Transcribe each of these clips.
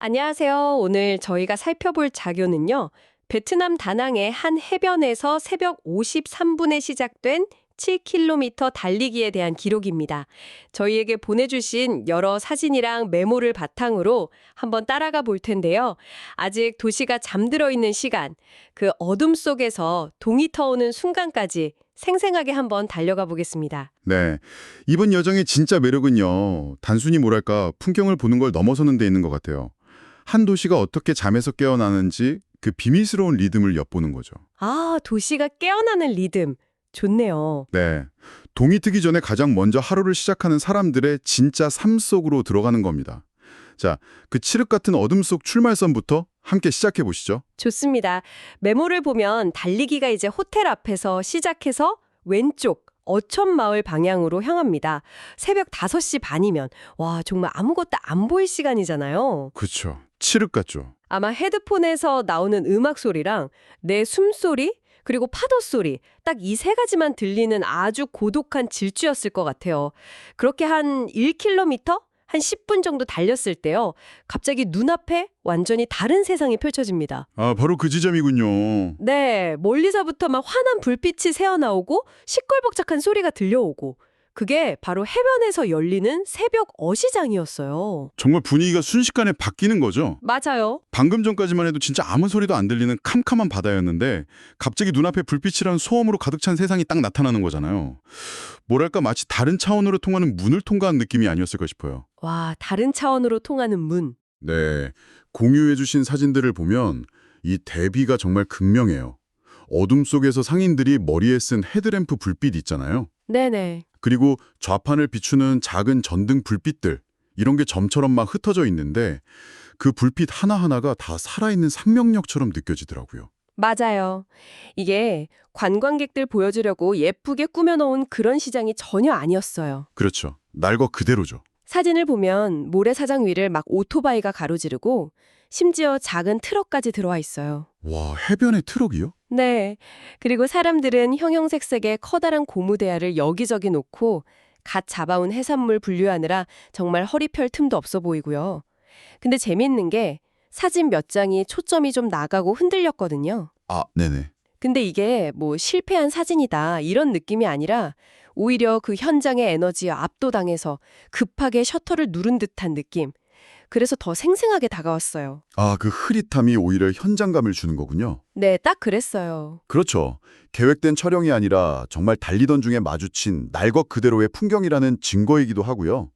안녕하세요. 오늘 저희가 살펴볼 자료는요. 베트남 다낭의 한 해변에서 새벽 53분에 시작된 7km 달리기에 대한 기록입니다. 저희에게 보내주신 여러 사진이랑 메모를 바탕으로 한번 따라가 볼 텐데요. 아직 도시가 잠들어 있는 시간, 그 어둠 속에서 동이 터오는 순간까지 생생하게 한번 달려가 보겠습니다. 네. 이번 여정의 진짜 매력은요. 단순히 뭐랄까 풍경을 보는 걸 넘어서는 데 있는 것 같아요. 한 도시가 어떻게 잠에서 깨어나는지 그 비밀스러운 리듬을 엿보는 거죠. 아, 도시가 깨어나는 리듬. 좋네요. 네. 동이 트기 전에 가장 먼저 하루를 시작하는 사람들의 진짜 삶 속으로 들어가는 겁니다. 자, 그 칠흑 같은 어둠 속 출발선부터 함께 시작해 보시죠. 좋습니다. 메모를 보면 달리기가 이제 호텔 앞에서 시작해서 왼쪽 어촌마을 방향으로 향합니다. 새벽 5시 반이면 와 정말 아무것도 안 보일 시간이잖아요. 그렇죠. 칠흑 같죠. 아마 헤드폰에서 나오는 음악 소리랑 내 숨소리 그리고 파도 소리 딱 이 세 가지만 들리는 아주 고독한 질주였을 것 같아요. 그렇게 한 1km? 한 10분 정도 달렸을 때요. 갑자기 눈앞에 완전히 다른 세상이 펼쳐집니다. 아, 바로 그 지점이군요. 네, 멀리서부터 막 환한 불빛이 새어나오고 시끌벅적한 소리가 들려오고 그게 바로 해변에서 열리는 새벽 어시장이었어요. 정말 분위기가 순식간에 바뀌는 거죠. 맞아요. 방금 전까지만 해도 진짜 아무 소리도 안 들리는 캄캄한 바다였는데 갑자기 눈앞에 불빛이랑 소음으로 가득 찬 세상이 딱 나타나는 거잖아요. 뭐랄까 마치 다른 차원으로 통하는 문을 통과한 느낌이 아니었을까 싶어요. 와, 다른 차원으로 통하는 문. 네, 공유해 주신 사진들을 보면 이 대비가 정말 극명해요. 어둠 속에서 상인들이 머리에 쓴 헤드램프 불빛 있잖아요. 네네. 그리고 좌판을 비추는 작은 전등 불빛들, 이런 게 점처럼 막 흩어져 있는데 그 불빛 하나하나가 다 살아있는 생명력처럼 느껴지더라고요. 맞아요. 이게 관광객들 보여주려고 예쁘게 꾸며놓은 그런 시장이 전혀 아니었어요. 그렇죠. 날 것 그대로죠. 사진을 보면 모래사장 위를 막 오토바이가 가로지르고 심지어 작은 트럭까지 들어와 있어요. 와, 해변에 트럭이요? 네. 그리고 사람들은 형형색색의 커다란 고무대야를 여기저기 놓고 갓 잡아온 해산물 분류하느라 정말 허리 펼 틈도 없어 보이고요. 근데 재밌는 게 사진 몇 장이 초점이 좀 나가고 흔들렸거든요. 아, 네네. 근데 이게 뭐 실패한 사진이다 이런 느낌이 아니라 오히려 그 현장의 에너지에 압도당해서 급하게 셔터를 누른 듯한 느낌. 그래서 더 생생하게 다가왔어요. 아, 그 흐릿함이 오히려 현장감을 주는 거군요. 네, 딱 그랬어요. 그렇죠. 계획된 촬영이 아니라 정말 달리던 중에 마주친 날 것 그대로의 풍경이라는 증거이기도 하고요.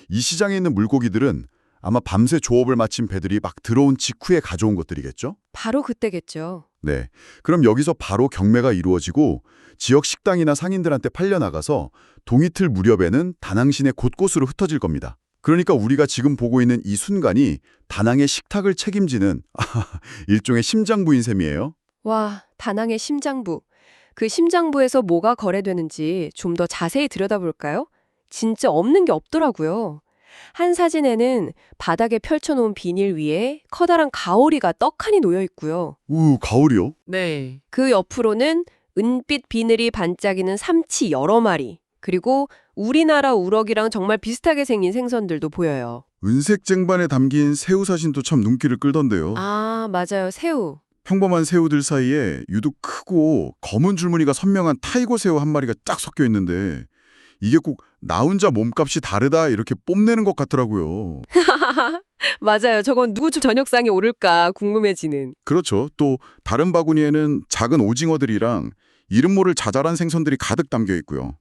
이 시장에 있는 물고기들은 아마 밤새 조업을 마친 배들이 막 들어온 직후에 가져온 것들이겠죠? 바로 그때겠죠. 네. 그럼 여기서 바로 경매가 이루어지고 지역 식당이나 상인들한테 팔려나가서 동이틀 무렵에는 다낭 시내 곳곳으로 흩어질 겁니다. 그러니까 우리가 지금 보고 있는 이 순간이 다낭의 식탁을 책임지는 일종의 심장부인 셈이에요. 와, 다낭의 심장부. 그 심장부에서 뭐가 거래되는지 좀 더 자세히 들여다볼까요? 진짜 없는 게 없더라고요. 한 사진에는 바닥에 펼쳐놓은 비닐 위에 커다란 가오리가 떡하니 놓여 있고요. 가을이요? 네. 그 옆으로는 은빛 비늘이 반짝이는 삼치 여러 마리, 그리고 우리나라 우럭이랑 정말 비슷하게 생긴 생선들도 보여요. 은색 쟁반에 담긴 새우 사진도 참 눈길을 끌던데요. 아, 맞아요. 새우. 평범한 새우들 사이에 유독 크고 검은 줄무늬가 선명한 타이거 새우 한 마리가 쫙 섞여 있는데 이게 꼭 나 혼자 몸값이 다르다 이렇게 뽐내는 것 같더라고요. 맞아요. 저건 누구 저녁상에 오를까 궁금해지는. 그렇죠. 또 다른 바구니에는 작은 오징어들이랑 이름 모를 자잘한 생선들이 가득 담겨 있고요.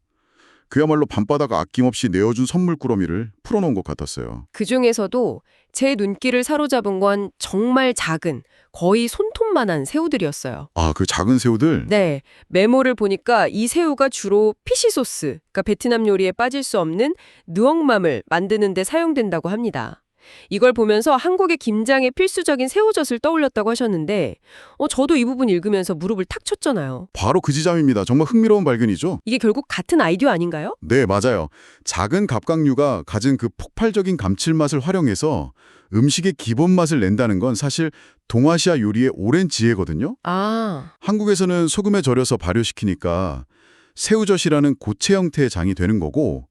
그야말로 밤바다가 아낌없이 내어준 선물 꾸러미를 풀어놓은 것 같았어요. 그 중에서도 제 눈길을 사로잡은 건 정말 작은, 거의 손톱만한 새우들이었어요. 아, 그 작은 새우들? 네, 메모를 보니까 이 새우가 주로 피시소스, 그러니까 베트남 요리에 빠질 수 없는 느엉맘을 만드는 데 사용된다고 합니다. 이걸 보면서 한국의 김장에 필수적인 새우젓을 떠올렸다고 하셨는데 저도 이 부분 읽으면서 무릎을 탁 쳤잖아요. 바로 그 지점입니다. 정말 흥미로운 발견이죠? 이게 결국 같은 아이디어 아닌가요? 네, 맞아요. 작은 갑각류가 가진 그 폭발적인 감칠맛을 활용해서 음식의 기본 맛을 낸다는 건 사실 동아시아 요리의 오랜 지혜거든요. 아, 한국에서는 소금에 절여서 발효시키니까 새우젓이라는 고체 형태의 장이 되는 거고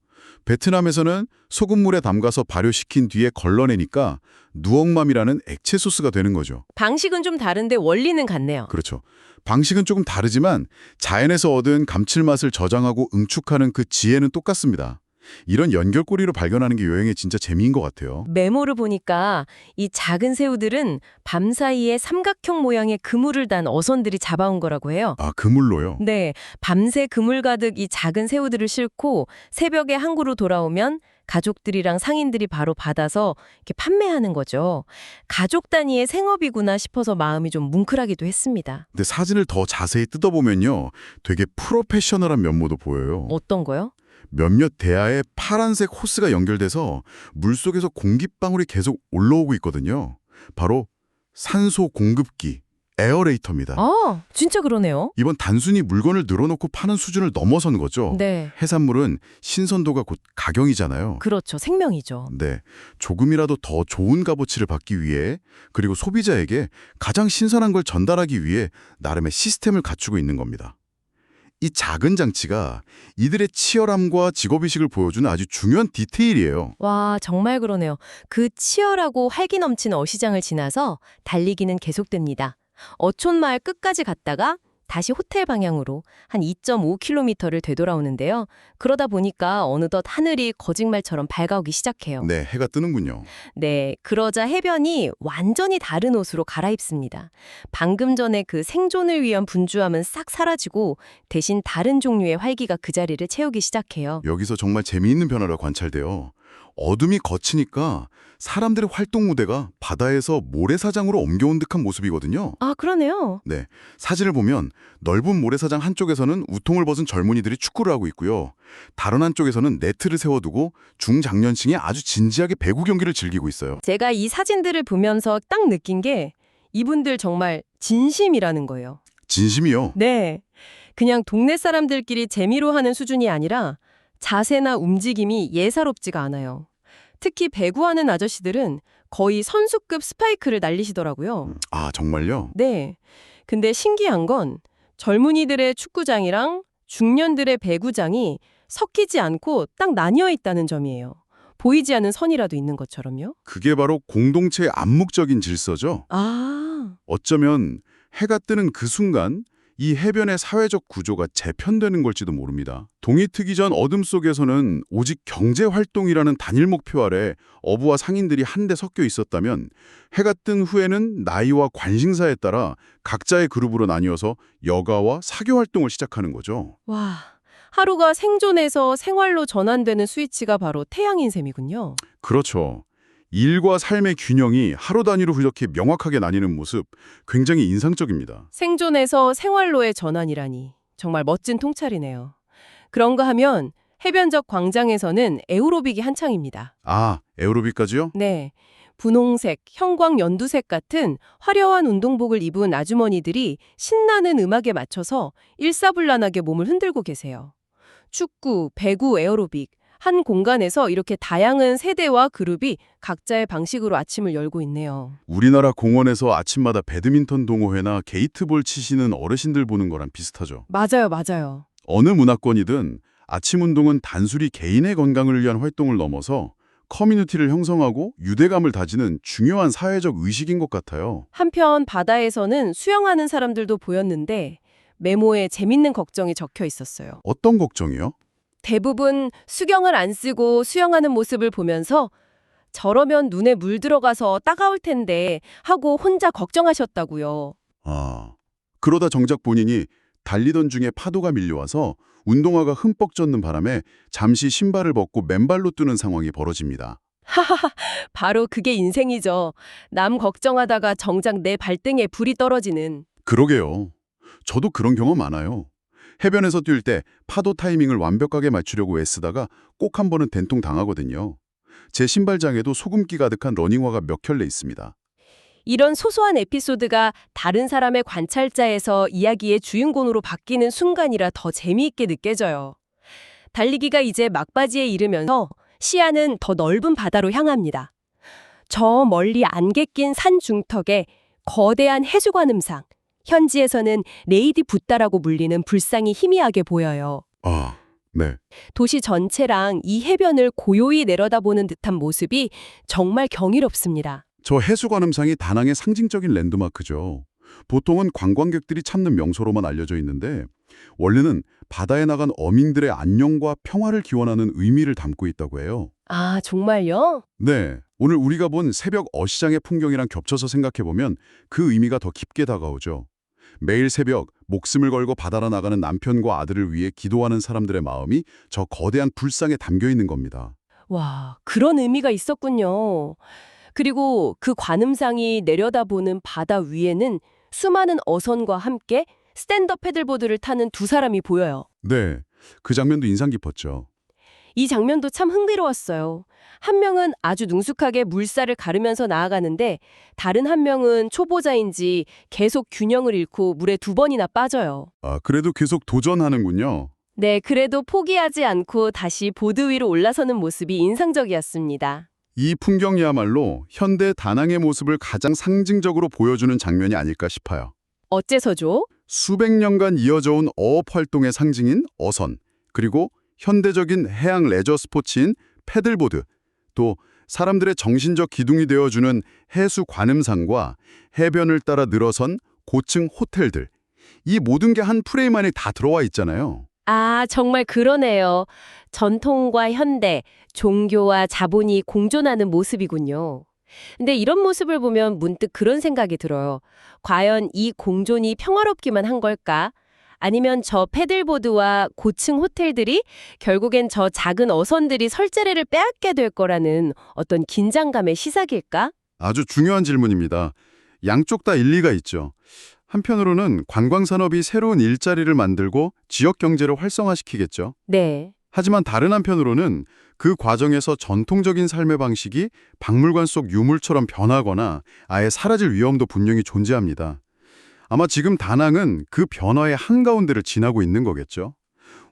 베트남에서는 소금물에 담가서 발효시킨 뒤에 걸러내니까 누엉맘이라는 액체 소스가 되는 거죠. 방식은 좀 다른데 원리는 같네요. 그렇죠. 방식은 조금 다르지만 자연에서 얻은 감칠맛을 저장하고 응축하는 그 지혜는 똑같습니다. 이런 연결고리로 발견하는 게 여행의 진짜 재미인 것 같아요. 메모를 보니까 이 작은 새우들은 밤사이에 삼각형 모양의 그물을 단 어선들이 잡아온 거라고 해요. 아, 그물로요? 네, 밤새 그물 가득 이 작은 새우들을 싣고 새벽에 항구로 돌아오면 가족들이랑 상인들이 바로 받아서 이렇게 판매하는 거죠. 가족 단위의 생업이구나 싶어서 마음이 좀 뭉클하기도 했습니다. 근데 사진을 더 자세히 뜯어보면요. 되게 프로페셔널한 면모도 보여요. 어떤 거요? 몇몇 대야에 파란색 호스가 연결돼서 물속에서 공기방울이 계속 올라오고 있거든요. 바로 산소 공급기, 에어레이터입니다. 아, 진짜 그러네요. 이번 단순히 물건을 늘어놓고 파는 수준을 넘어선 거죠. 네, 해산물은 신선도가 곧 가경이잖아요. 그렇죠. 생명이죠. 네, 조금이라도 더 좋은 값어치를 받기 위해 그리고 소비자에게 가장 신선한 걸 전달하기 위해 나름의 시스템을 갖추고 있는 겁니다. 이 작은 장치가 이들의 치열함과 직업의식을 보여주는 아주 중요한 디테일이에요. 와, 정말 그러네요. 그 치열하고 활기 넘치는 어시장을 지나서 달리기는 계속됩니다. 어촌마을 끝까지 갔다가 다시 호텔 방향으로 한 2.5km를 되돌아오는데요. 그러다 보니까 어느덧 하늘이 거짓말처럼 밝아오기 시작해요. 네, 해가 뜨는군요. 네, 그러자 해변이 완전히 다른 옷으로 갈아입습니다. 방금 전에 그 생존을 위한 분주함은 싹 사라지고 대신 다른 종류의 활기가 그 자리를 채우기 시작해요. 여기서 정말 재미있는 변화가 관찰돼요. 어둠이 걷히니까 사람들의 활동 무대가 바다에서 모래사장으로 옮겨온 듯한 모습이거든요. 아, 그러네요. 네, 사진을 보면 넓은 모래사장 한쪽에서는 우통을 벗은 젊은이들이 축구를 하고 있고요. 다른 한쪽에서는 네트를 세워두고 중장년층이 아주 진지하게 배구 경기를 즐기고 있어요. 제가 이 사진들을 보면서 딱 느낀 게 이분들 정말 진심이라는 거예요. 진심이요. 네. 그냥 동네 사람들끼리 재미로 하는 수준이 아니라 자세나 움직임이 예사롭지가 않아요. 특히 배구하는 아저씨들은 거의 선수급 스파이크를 날리시더라고요. 아, 정말요? 네. 근데 신기한 건 젊은이들의 축구장이랑 중년들의 배구장이 섞이지 않고 딱 나뉘어 있다는 점이에요. 보이지 않는 선이라도 있는 것처럼요. 그게 바로 공동체의 암묵적인 질서죠. 아, 어쩌면 해가 뜨는 그 순간 이 해변의 사회적 구조가 재편되는 걸지도 모릅니다. 동이 트기 전 어둠 속에서는 오직 경제활동이라는 단일 목표 아래 어부와 상인들이 한데 섞여 있었다면 해가 뜬 후에는 나이와 관심사에 따라 각자의 그룹으로 나뉘어서 여가와 사교활동을 시작하는 거죠. 와. 하루가 생존에서 생활로 전환되는 스위치가 바로 태양인 셈이군요. 그렇죠. 일과 삶의 균형이 하루 단위로 그렇게 명확하게 나뉘는 모습 굉장히 인상적입니다. 생존에서 생활로의 전환이라니 정말 멋진 통찰이네요. 그런가 하면 해변적 광장에서는 에어로빅이 한창입니다. 아, 에어로빅까지요? 네, 분홍색, 형광 연두색 같은 화려한 운동복을 입은 아주머니들이 신나는 음악에 맞춰서 일사불란하게 몸을 흔들고 계세요. 축구, 배구, 에어로빅, 한 공간에서 이렇게 다양한 세대와 그룹이 각자의 방식으로 아침을 열고 있네요. 우리나라 공원에서 아침마다 배드민턴 동호회나 게이트볼 치시는 어르신들 보는 거랑 비슷하죠. 맞아요, 맞아요. 어느 문화권이든 아침 운동은 단순히 개인의 건강을 위한 활동을 넘어서 커뮤니티를 형성하고 유대감을 다지는 중요한 사회적 의식인 것 같아요. 한편 바다에서는 수영하는 사람들도 보였는데 메모에 재밌는 걱정이 적혀 있었어요. 어떤 걱정이요? 대부분 수경을 안 쓰고 수영하는 모습을 보면서 저러면 눈에 물 들어가서 따가울 텐데 하고 혼자 걱정하셨다고요. 아, 그러다 정작 본인이 달리던 중에 파도가 밀려와서 운동화가 흠뻑 젖는 바람에 잠시 신발을 벗고 맨발로 뛰는 상황이 벌어집니다. 바로 그게 인생이죠. 남 걱정하다가 정작 내 발등에 불이 떨어지는. 그러게요. 저도 그런 경험 많아요. 해변에서 뛸 때 파도 타이밍을 완벽하게 맞추려고 애쓰다가 꼭 한 번은 된통 당하거든요. 제 신발장에도 소금기 가득한 러닝화가 몇 켤레 있습니다. 이런 소소한 에피소드가 다른 사람의 관찰자에서 이야기의 주인공으로 바뀌는 순간이라 더 재미있게 느껴져요. 달리기가 이제 막바지에 이르면서 시야는 더 넓은 바다로 향합니다. 저 멀리 안개 낀 산 중턱에 거대한 해수관 음상, 현지에서는 레이디 붓다라고 불리는 불상이 희미하게 보여요. 아, 네. 도시 전체랑 이 해변을 고요히 내려다보는 듯한 모습이 정말 경이롭습니다. 저 해수관음상이 다낭의 상징적인 랜드마크죠. 보통은 관광객들이 찾는 명소로만 알려져 있는데 원래는 바다에 나간 어민들의 안녕과 평화를 기원하는 의미를 담고 있다고 해요. 아, 정말요? 네, 오늘 우리가 본 새벽 어시장의 풍경이랑 겹쳐서 생각해보면 그 의미가 더 깊게 다가오죠. 매일 새벽 목숨을 걸고 바다로 나가는 남편과 아들을 위해 기도하는 사람들의 마음이 저 거대한 불상에 담겨 있는 겁니다. 와, 그런 의미가 있었군요. 그리고 그 관음상이 내려다보는 바다 위에는 수많은 어선과 함께 스탠드업 패들보드를 타는 두 사람이 보여요. 네, 그 장면도 인상 깊었죠. 이 장면도 참 흥미로웠어요. 한 명은 아주 능숙하게 물살을 가르면서 나아가는데 다른 한 명은 초보자인지 계속 균형을 잃고 물에 두 번이나 빠져요. 아, 그래도 계속 도전하는군요. 네, 그래도 포기하지 않고 다시 보드 위로 올라서는 모습이 인상적이었습니다. 이 풍경이야말로 현대 다낭의 모습을 가장 상징적으로 보여주는 장면이 아닐까 싶어요. 어째서죠? 수백 년간 이어져온 어업 활동의 상징인 어선, 그리고 현대적인 해양 레저 스포츠인 패들보드, 또 사람들의 정신적 기둥이 되어주는 해수 관음상과 해변을 따라 늘어선 고층 호텔들, 이 모든 게 한 프레임 안에 다 들어와 있잖아요. 아, 정말 그러네요. 전통과 현대, 종교와 자본이 공존하는 모습이군요. 근데 이런 모습을 보면 문득 그런 생각이 들어요. 과연 이 공존이 평화롭기만 한 걸까? 아니면 저 패들보드와 고층 호텔들이 결국엔 저 작은 어선들이 설자리를 빼앗게 될 거라는 어떤 긴장감의 시작일까? 아주 중요한 질문입니다. 양쪽 다 일리가 있죠. 한편으로는 관광산업이 새로운 일자리를 만들고 지역 경제를 활성화시키겠죠. 네. 하지만 다른 한편으로는 그 과정에서 전통적인 삶의 방식이 박물관 속 유물처럼 변하거나 아예 사라질 위험도 분명히 존재합니다. 아마 지금 다낭은 그 변화의 한가운데를 지나고 있는 거겠죠.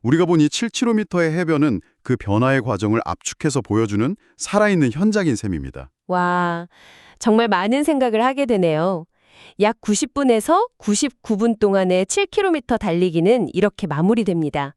우리가 본 이 7km의 해변은 그 변화의 과정을 압축해서 보여주는 살아있는 현장인 셈입니다. 와, 정말 많은 생각을 하게 되네요. 약 90분에서 99분 동안의 7km 달리기는 이렇게 마무리됩니다.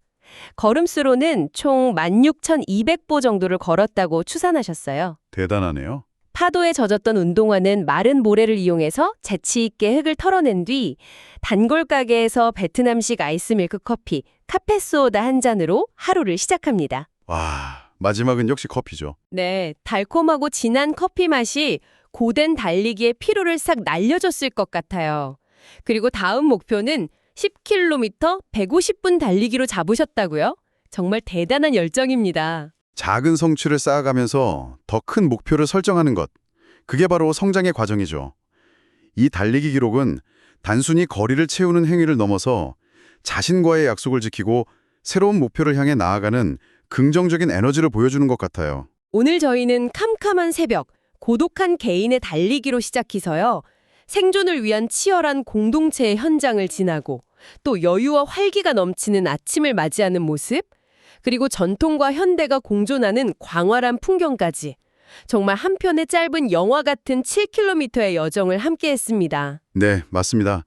걸음수로는 총 16,200보 정도를 걸었다고 추산하셨어요. 대단하네요. 파도에 젖었던 운동화는 마른 모래를 이용해서 재치 있게 흙을 털어낸 뒤 단골 가게에서 베트남식 아이스밀크 커피, 카페소다 한 잔으로 하루를 시작합니다. 와, 마지막은 역시 커피죠. 네, 달콤하고 진한 커피 맛이 고된 달리기의 피로를 싹 날려줬을 것 같아요. 그리고 다음 목표는 10km 150분 달리기로 잡으셨다고요? 정말 대단한 열정입니다. 작은 성취를 쌓아가면서 더 큰 목표를 설정하는 것. 그게 바로 성장의 과정이죠. 이 달리기 기록은 단순히 거리를 채우는 행위를 넘어서 자신과의 약속을 지키고 새로운 목표를 향해 나아가는 긍정적인 에너지를 보여주는 것 같아요. 오늘 저희는 캄캄한 새벽, 고독한 개인의 달리기로 시작해서요. 생존을 위한 치열한 공동체의 현장을 지나고 또 여유와 활기가 넘치는 아침을 맞이하는 모습, 그리고 전통과 현대가 공존하는 광활한 풍경까지 정말 한 편의 짧은 영화 같은 7km의 여정을 함께했습니다. 네, 맞습니다.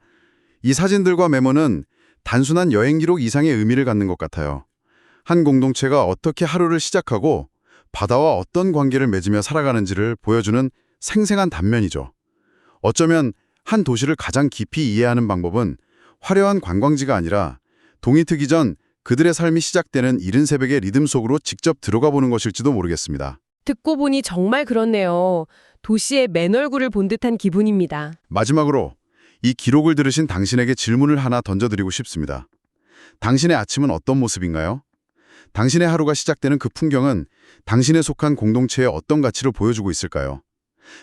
이 사진들과 메모는 단순한 여행 기록 이상의 의미를 갖는 것 같아요. 한 공동체가 어떻게 하루를 시작하고 바다와 어떤 관계를 맺으며 살아가는지를 보여주는 생생한 단면이죠. 어쩌면 한 도시를 가장 깊이 이해하는 방법은 화려한 관광지가 아니라 동이 트기 전 그들의 삶이 시작되는 이른 새벽의 리듬 속으로 직접 들어가 보는 것일지도 모르겠습니다. 듣고 보니 정말 그렇네요. 도시의 맨 얼굴을 본 듯한 기분입니다. 마지막으로 이 기록을 들으신 당신에게 질문을 하나 던져드리고 싶습니다. 당신의 아침은 어떤 모습인가요? 당신의 하루가 시작되는 그 풍경은 당신에 속한 공동체의 어떤 가치를 보여주고 있을까요?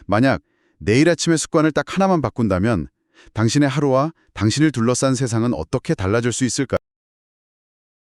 만약 내일 아침의 습관을 딱 하나만 바꾼다면 당신의 하루와 당신을 둘러싼 세상은 어떻게 달라질 수 있을까요?